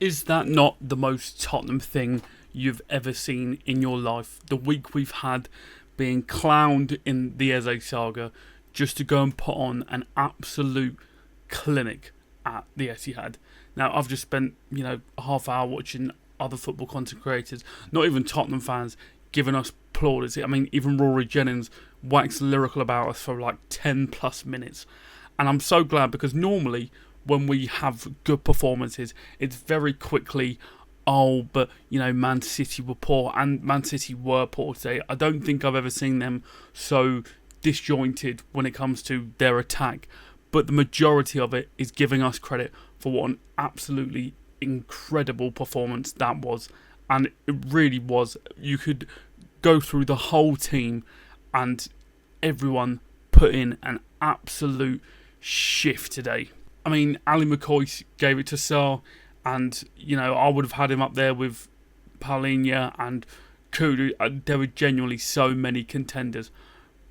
Is that not the most Tottenham thing you've ever seen in your life? The week we've had being clowned in the Eze saga just to go and put on an absolute clinic at the Etihad. Now, I've just spent, a half hour watching other football content creators, not even Tottenham fans, giving us plaudits. I mean, even Rory Jennings waxed lyrical about us for like 10 plus minutes. And I'm so glad because normally when we have good performances, it's very quickly, but, Man City were poor, and Man City were poor today. I don't think I've ever seen them so disjointed when it comes to their attack, but the majority of it is giving us credit for what an absolutely incredible performance that was. And it really was. You could go through the whole team and everyone put in an absolute shift today. I mean, Ali McCoy gave it to Sarr, and, I would have had him up there with Paulinho and Kudu. There were genuinely so many contenders.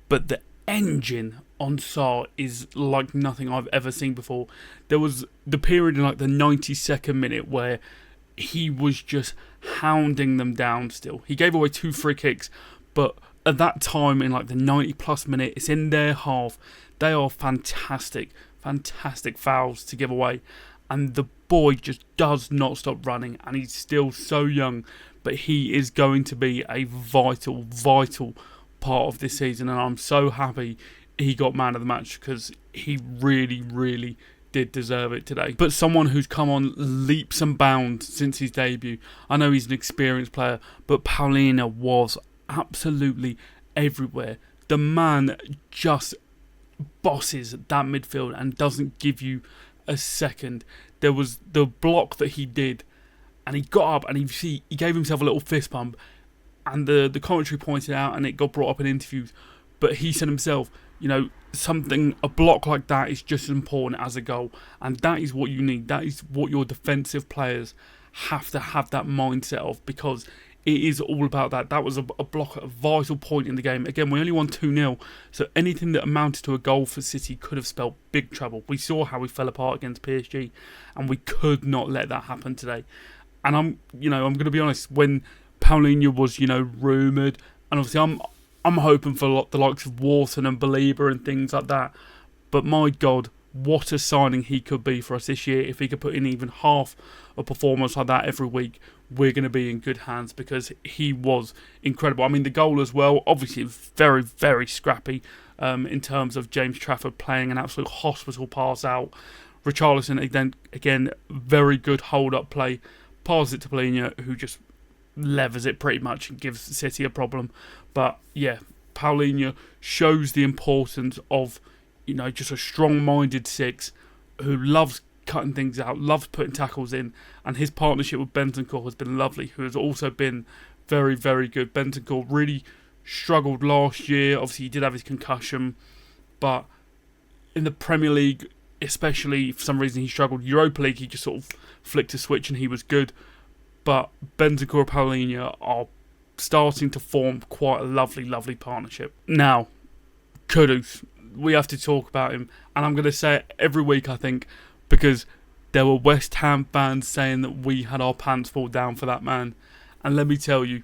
But the engine on Sarr is like nothing I've ever seen before. There was the period in like the 92nd minute where he was just hounding them down still. He gave away 2 free kicks, but at that time in like the 90 plus minute, it's in their half. They are fantastic fouls to give away, and the boy just does not stop running, and he's still so young, but he is going to be a vital part of this season, and I'm so happy he got man of the match because he really did deserve it today. But someone who's come on leaps and bounds since his debut, I know he's an experienced player, but Paulinho was absolutely everywhere. The man just bosses that midfield and doesn't give you a second. There was the block that he did, and he got up and he gave himself a little fist pump, and the commentary pointed out, and it got brought up in interviews, but he said himself, a block like that is just as important as a goal, and that is what you need. That is what your defensive players have to have that mindset of, because it is all about that. That was a block at a vital point in the game. Again, we only won 2-0, so anything that amounted to a goal for City could have spelled big trouble. We saw how we fell apart against PSG, and we could not let that happen today. And I'm going to be honest, when Paulinho was, rumoured, and obviously I'm hoping for the likes of Wharton and Belieber and things like that, but my God, what a signing he could be for us this year. If he could put in even half a performance like that every week, we're going to be in good hands, because he was incredible. I mean, the goal as well, obviously very scrappy in terms of James Trafford playing an absolute hospital pass out. Richarlison, again, very good hold-up play. Passes it to Paulinho, who just levers it pretty much and gives City a problem. But yeah, Paulinho shows the importance of, just a strong-minded 6 who loves cutting things out, loves putting tackles in, and his partnership with Bentancur has been lovely, who has also been very good. Bentancur really struggled last year. Obviously, he did have his concussion, but in the Premier League, especially, for some reason he struggled. Europa League, he just sort of flicked a switch and he was good. But Bentancur and Paulinho are starting to form quite a lovely partnership. Now, Kudus, we have to talk about him, and I'm going to say it every week, I think, because there were West Ham fans saying that we had our pants fall down for that man. And let me tell you,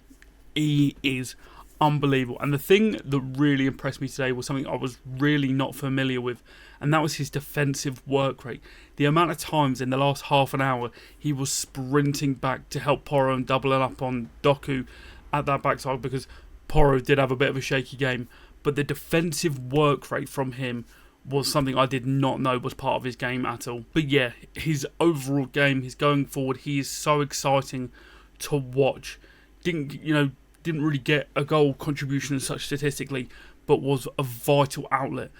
he is unbelievable. And the thing that really impressed me today was something I was really not familiar with, and that was his defensive work rate. The amount of times in the last half an hour he was sprinting back to help Porro and doubling up on Doku at that backside, because Porro did have a bit of a shaky game. But the defensive work rate from him was something I did not know was part of his game at all. But yeah, his overall game, his going forward, he is so exciting to watch. Didn't really get a goal contribution as such statistically, but was a vital outlet.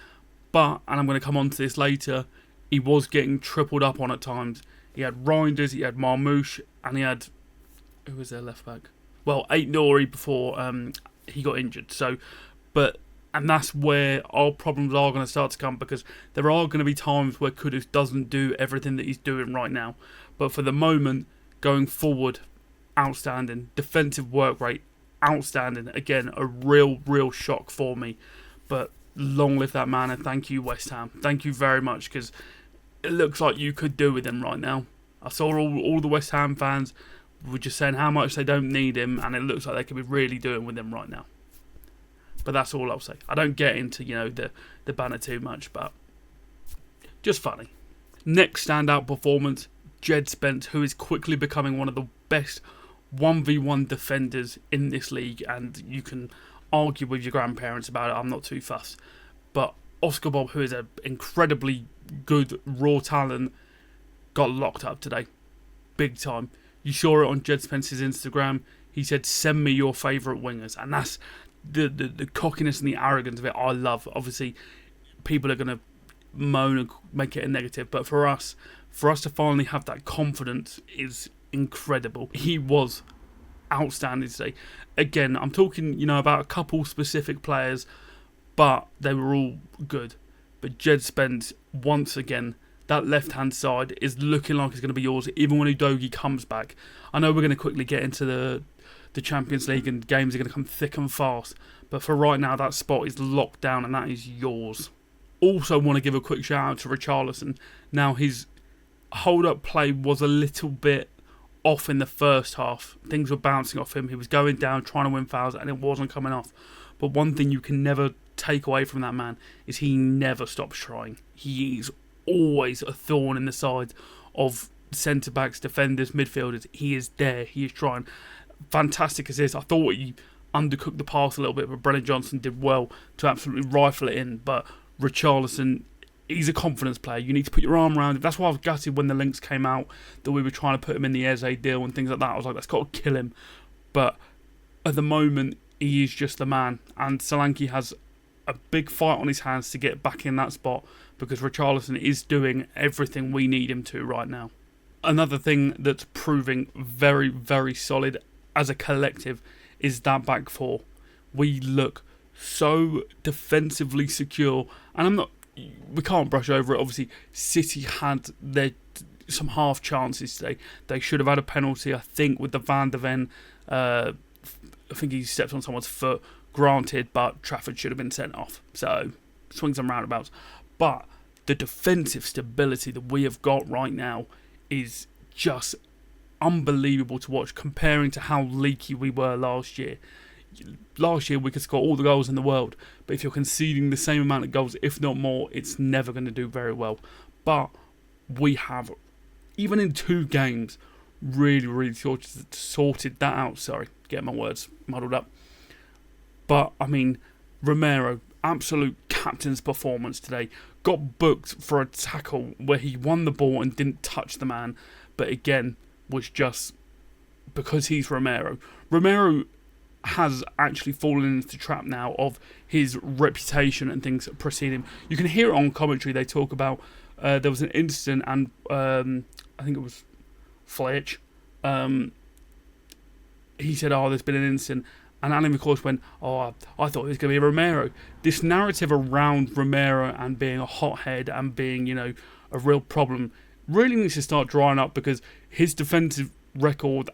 But, and I'm going to come on to this later, he was getting tripled up on at times. He had Reinders, he had Marmoush, and he had, who was their left back? Well, Ait-Nouri before he got injured. And that's where our problems are going to start to come, because there are going to be times where Kudus doesn't do everything that he's doing right now. But for the moment, going forward, outstanding. Defensive work rate, outstanding. Again, a real shock for me. But long live that man, and thank you, West Ham. Thank you very much, because it looks like you could do with him right now. I saw all the West Ham fans were just saying how much they don't need him, and it looks like they could be really doing with him right now. But that's all I'll say. I don't get into, the banner too much, but just funny. Next standout performance, Jed Spence, who is quickly becoming one of the best 1v1 defenders in this league, and you can argue with your grandparents about it, I'm not too fussed. But Oscar Bob, who is an incredibly good raw talent, got locked up today. Big time. You saw it on Jed Spence's Instagram. He said, send me your favourite wingers. And that's the cockiness and the arrogance of it I love. Obviously, people are going to moan and make it a negative, but for us to finally have that confidence is incredible. He was outstanding today. Again, I'm talking, about a couple specific players, but they were all good. But Jed Spence, once again, that left-hand side is looking like it's going to be yours, even when Udogie comes back. I know we're going to quickly get into the Champions League and games are going to come thick and fast, but for right now, that spot is locked down and that is yours. Also want to give a quick shout out to Richarlison. Now, his hold-up play was a little bit off in the first half. Things were bouncing off him. He was going down, trying to win fouls, and it wasn't coming off. But one thing you can never take away from that man is he never stops trying. He is always a thorn in the side of centre-backs, defenders, midfielders. He is there. He is trying. Fantastic assist. I thought he undercooked the pass a little bit, but Brennan Johnson did well to absolutely rifle it in. But Richarlison, he's a confidence player. You need to put your arm around him. That's why I was gutted when the links came out that we were trying to put him in the Eze deal and things like that. I was like, that's got to kill him. But at the moment, he is just the man. And Solanke has a big fight on his hands to get back in that spot because Richarlison is doing everything we need him to right now. Another thing that's proving very, very solid as a collective is that back four. We look so defensively secure, and we can't brush over it. Obviously, City had some half chances today. They should have had a penalty, I think, with the Van der Ven. I think he stepped on someone's foot. Granted, but Trafford should have been sent off. So, swings and roundabouts. But the defensive stability that we have got right now is just unbelievable to watch, comparing to how leaky we were last year. Last year we could score all the goals in the world, but if you're conceding the same amount of goals, if not more, it's never going to do very well. But we have, even in 2 games, really, really sorted that out. Sorry, getting my words muddled up. But, I mean, Romero, absolute captain's performance today. Got booked for a tackle where he won the ball and didn't touch the man. But again, was just because he's Romero. Romero has actually fallen into the trap now of his reputation and things preceding him. You can hear it on commentary. They talk about there was an incident and I think it was Fletch. He said, there's been an incident. And Alan McCoy went, I thought it was going to be Romero. This narrative around Romero and being a hothead and being, a real problem really needs to start drying up because his defensive record,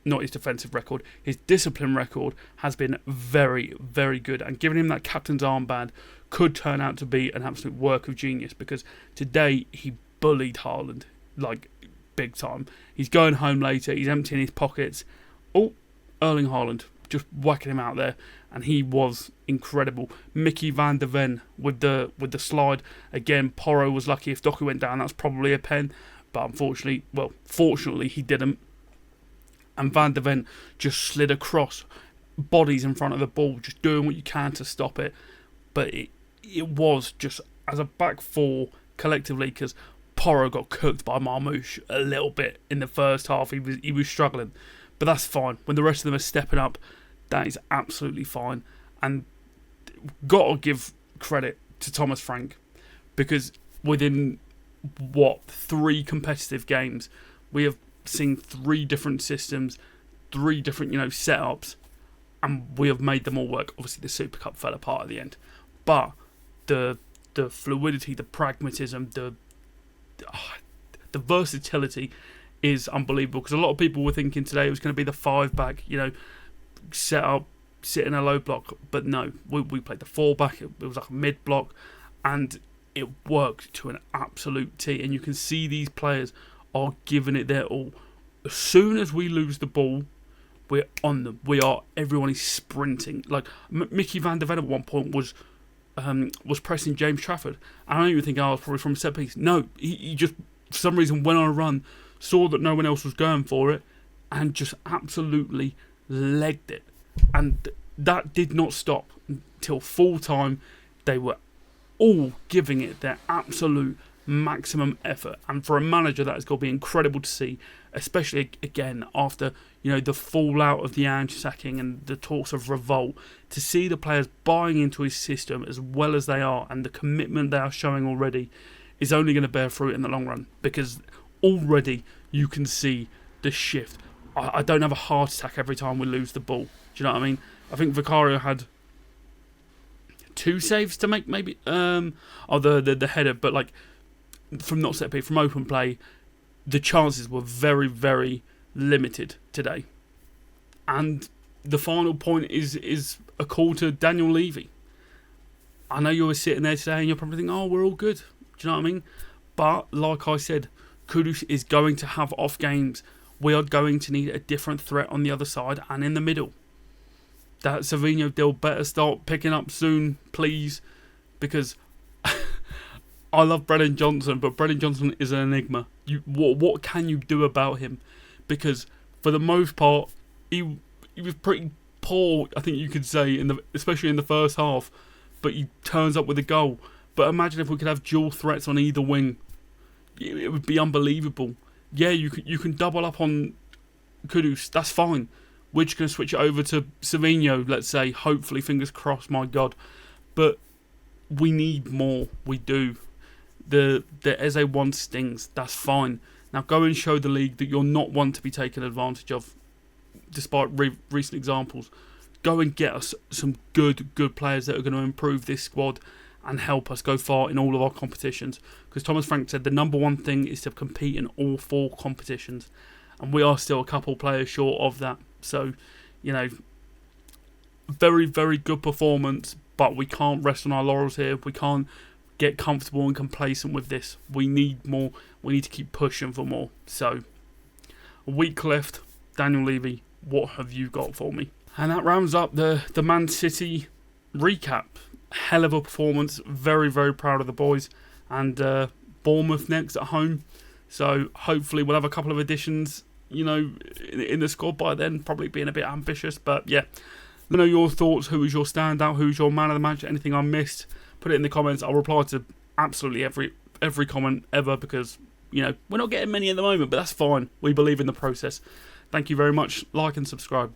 not his defensive record, his discipline record has been very, very good. And giving him that captain's armband could turn out to be an absolute work of genius because today he bullied Haaland, like, big time. He's going home later, he's emptying his pockets. Erling Haaland, just whacking him out there, and he was incredible. Mickey van der Ven with the slide. Again, Porro was lucky. If Doku went down, that's probably a pen, but fortunately he didn't. And Van der Ven just slid across, bodies in front of the ball, just doing what you can to stop it. But it was just, as a back four collectively, because Porro got cooked by Marmoush a little bit in the first half. He was struggling, but that's fine. When the rest of them are stepping up, that is absolutely fine. And got to give credit to Thomas Frank, because within 3 competitive games, we have seen 3 different systems, 3 different setups, and we have made them all work. Obviously, the Super Cup fell apart at the end, but the fluidity, the pragmatism, the versatility is unbelievable. Because a lot of people were thinking today it was going to be the 5-back, set up, sit in a low block, but no, we played the 4-back. It was like a mid block, and it worked to an absolute T. And you can see these players are giving it their all. As soon as we lose the ball, we're on them. Everyone is sprinting. Like Mickey Van der Ven at one point was pressing James Trafford. And I don't even think I was probably from a set piece. No, he just for some reason went on a run, saw that no one else was going for it, and just absolutely legged it. And that did not stop until full time. They were all giving it their absolute maximum effort, and for a manager that has got to be incredible to see, especially again after the fallout of the Ange sacking and the talks of revolt, to see the players buying into his system as well as they are, and the commitment they are showing already, is only going to bear fruit in the long run, because already you can see the shift. I don't have a heart attack every time we lose the ball. Do you know what I mean? I think Vicario had 2 saves to make, maybe. The header, but like from not set piece, from open play, the chances were very, very limited today. And the final point is a call to Daniel Levy. I know you were sitting there today and you're probably thinking, oh, we're all good. Do you know what I mean? But like I said, Kudus is going to have off games. We are going to need a different threat on the other side and in the middle. That Savinho deal better start picking up soon, please, because I love Brennan Johnson, but Brennan Johnson is an enigma. What can you do about him? Because for the most part, he was pretty poor, I think you could say, especially in the first half. But he turns up with a goal. But imagine if we could have dual threats on either wing. It would be unbelievable. Yeah, you can double up on Kudus. That's fine. We're just going to switch it over to Savinho, let's say. Hopefully, fingers crossed, my God. But we need more. We do. The Eze one stings. That's fine. Now go and show the league that you're not one to be taken advantage of, despite recent examples. Go and get us some good players that are going to improve this squad and help us go far in all of our competitions. Because Thomas Frank said the number one thing is to compete in all 4 competitions. And we are still a couple players short of that. So, very, very good performance. But we can't rest on our laurels here. We can't get comfortable and complacent with this. We need more. We need to keep pushing for more. So, a week left. Daniel Levy, what have you got for me? And that rounds up the Man City recap. Hell of a performance. Very, very proud of the boys. And Bournemouth next at home. So hopefully we'll have a couple of additions, in the squad by then. Probably being a bit ambitious. But yeah, let me know your thoughts. Who was your standout? Who's your man of the match? Anything I missed? Put it in the comments. I'll reply to absolutely every comment ever, because, we're not getting many at the moment. But that's fine. We believe in the process. Thank you very much. Like and subscribe.